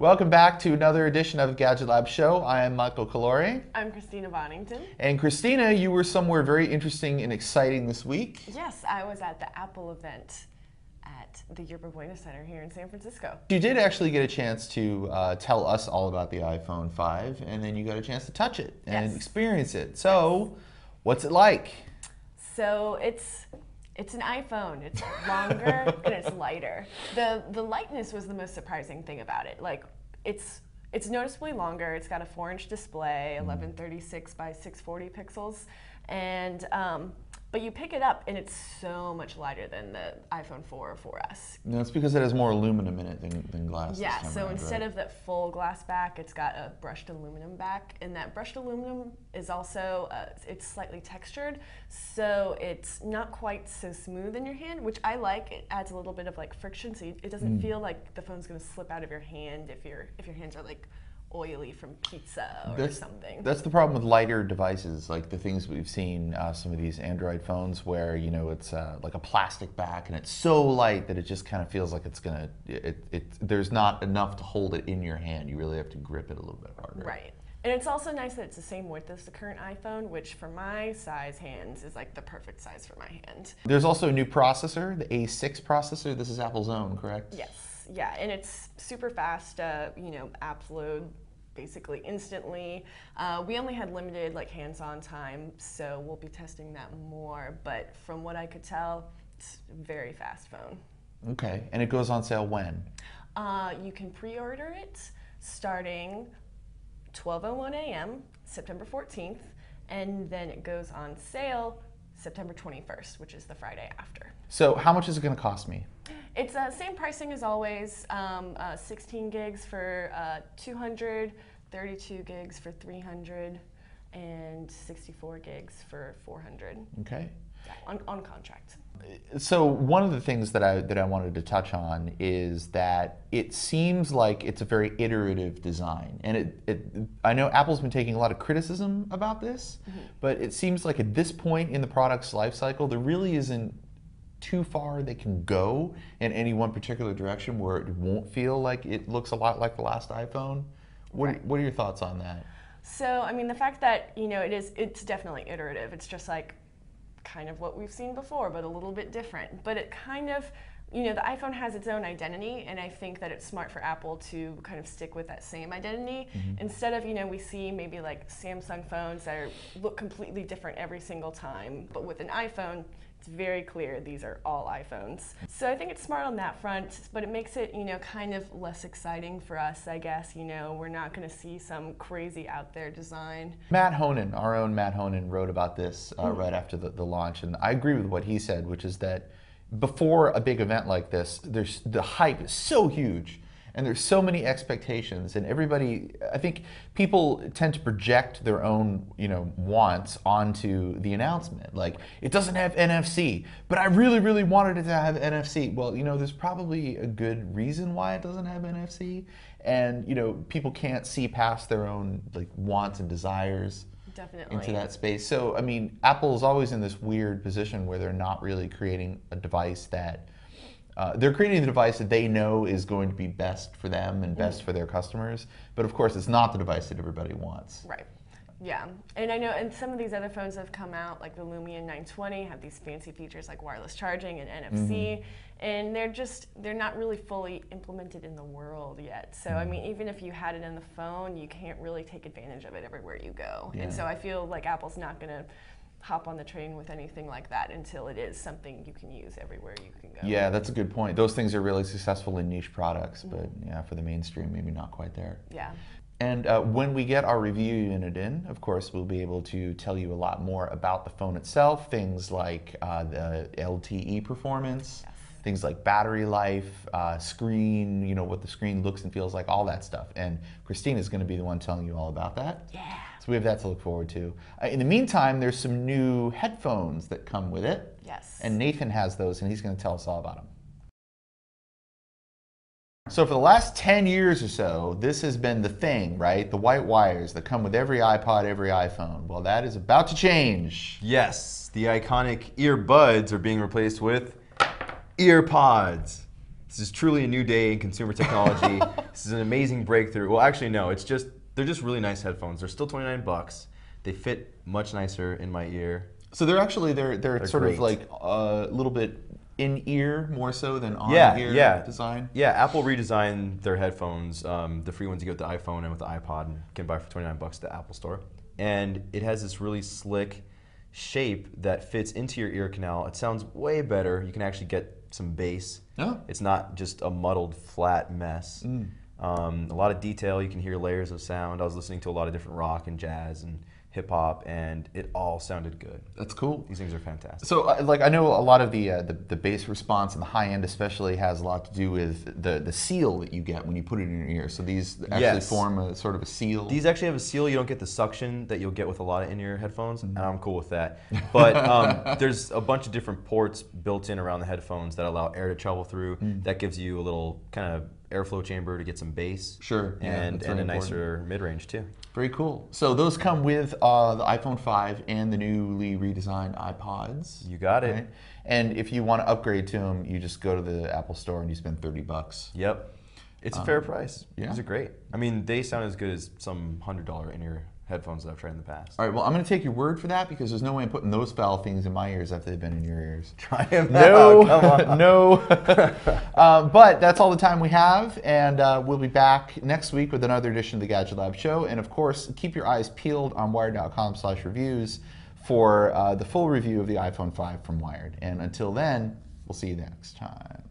Welcome back to another edition of GadgetLab Show. I am Michael Calore. I'm Christina Bonington. And Christina, you were somewhere very interesting and exciting this week. Yes, I was at the Apple event at the Yerba Buena Center here in San Francisco. You did actually get a chance to tell us all about the iPhone 5, and then you got a chance to touch it and experience it. So, what's it like? So it's an iPhone. It's longer and it's lighter. The lightness was the most surprising thing about it. Like it's noticeably longer. It's got a 4-inch display, 1136 by 640 pixels, and but you pick it up and it's so much lighter than the iPhone 4 or 4S. No, it's because it has more aluminum in it than glass. Yeah, so instead of that full glass back, it's got a brushed aluminum back, and that brushed aluminum is also, it's slightly textured, so it's not quite so smooth in your hand, which I like. It adds a little bit of like friction, so it doesn't feel like the phone's gonna slip out of your hand if your hands are like oily from pizza or something. That's the problem with lighter devices, like the things we've seen, some of these Android phones where, you know, it's like a plastic back and it's so light that it just kind of feels like it's gonna, there's not enough to hold it in your hand. You really have to grip it a little bit harder. Right. And it's also nice that it's the same width as the current iPhone, which for my size hands is like the perfect size for my hand. There's also a new processor, the A6 processor. This is Apple's own, correct? Yes. Yeah, and it's super fast. You know, apps load basically instantly. We only had limited like hands-on time, so we'll be testing that more. But from what I could tell, it's a very fast phone. Okay, and it goes on sale when? You can pre-order it starting 12:01 a.m. September 14th, and then it goes on sale September 21st, which is the Friday after. So how much is it going to cost me? It's same pricing as always, 16 gigs for 200, 32 gigs for 300, and 64 gigs for 400. Okay. Yeah, on contract. So one of the things that I wanted to touch on is that it seems like it's a very iterative design, and I know Apple's been taking a lot of criticism about this, but it seems like at this point in the product's life cycle, there really isn't too far they can go in any one particular direction where it won't feel like it looks a lot like the last iPhone. What are your thoughts on that? So I mean, the fact that, you know, it's definitely iterative. It's just like kind of what we've seen before, but a little bit different. But it kind of, you know, the iPhone has its own identity, and I think that it's smart for Apple to kind of stick with that same identity. Instead of, you know, we see maybe like Samsung phones that look completely different every single time, but with an iPhone, it's very clear these are all iPhones. So I think it's smart on that front, but it makes it, you know, kind of less exciting for us, I guess. You know, we're not going to see some crazy out there design. Matt Honan, our own Matt Honan, wrote about this right after the launch, and I agree with what he said, which is that before a big event like this, the hype is so huge, and there's so many expectations, and everybody, I think people tend to project their own, you know, wants onto the announcement. Like, it doesn't have NFC, but I really, really wanted it to have NFC. Well, you know, there's probably a good reason why it doesn't have NFC, and, you know, people can't see past their own, like, wants and desires. Definitely. Into that space. So, I mean, Apple is always in this weird position where they're not really creating a device that, they're creating the device that they know is going to be best for them and best for their customers. But of course, it's not the device that everybody wants. Right. Yeah, and I know, and some of these other phones have come out, like the Lumia 920, have these fancy features like wireless charging and NFC, and they're not really fully implemented in the world yet. So I mean, even if you had it in the phone, you can't really take advantage of it everywhere you go. Yeah. And so I feel like Apple's not going to hop on the train with anything like that until it is something you can use everywhere you can go. Yeah, that's a good point. Those things are really successful in niche products, but yeah, for the mainstream, maybe not quite there. Yeah. And when we get our review unit in, of course, we'll be able to tell you a lot more about the phone itself, things like the LTE performance, things like battery life, screen, you know, what the screen looks and feels like, all that stuff. And Christina's going to be the one telling you all about that. Yeah. So we have that to look forward to. In the meantime, there's some new headphones that come with it. Yes. And Nathan has those, and he's going to tell us all about them. So for the last 10 years or so, this has been the thing, right? The white wires that come with every iPod, every iPhone. Well, that is about to change. Yes, the iconic earbuds are being replaced with Earpods. This is truly a new day in consumer technology. This is an amazing breakthrough. Well, actually, no. They're just really nice headphones. They're still $29. They fit much nicer in my ear. So they're actually they're sort great. of like a little bit in ear more so than on ear design. Yeah, Apple redesigned their headphones, the free ones you get with the iPhone and with the iPod, and can buy for $29 at the Apple Store. And it has this really slick shape that fits into your ear canal. It sounds way better. You can actually get some bass. Oh. It's not just a muddled, flat mess. A lot of detail. You can hear layers of sound. I was listening to a lot of different rock and jazz and hip hop, and it all sounded good. That's cool. These things are fantastic. So, like, I know a lot of the bass response and the high end especially has a lot to do with the seal that you get when you put it in your ear. So these actually form a sort of a seal. These actually have a seal. You don't get the suction that you'll get with a lot of in-ear headphones, and I'm cool with that. But there's a bunch of different ports built in around the headphones that allow air to travel through. That gives you a little kind of airflow chamber to get some bass. Sure. And a nicer mid-range too. Very cool. So those come with the iPhone 5 and the newly redesigned iPods. You got it. Right? And if you want to upgrade to them, you just go to the Apple Store and you spend $30. Yep. It's a fair price. Yeah. These are great. I mean, they sound as good as some $100 in-ear headphones that I've tried in the past. All right, well, I'm going to take your word for that because there's no way I'm putting those foul things in my ears after they've been in your ears. Try them No, out. Come on. no. But that's all the time we have, and we'll be back next week with another edition of the GadgetLab Show. And of course, keep your eyes peeled on Wired.com/reviews for the full review of the iPhone 5 from Wired. And until then, we'll see you next time.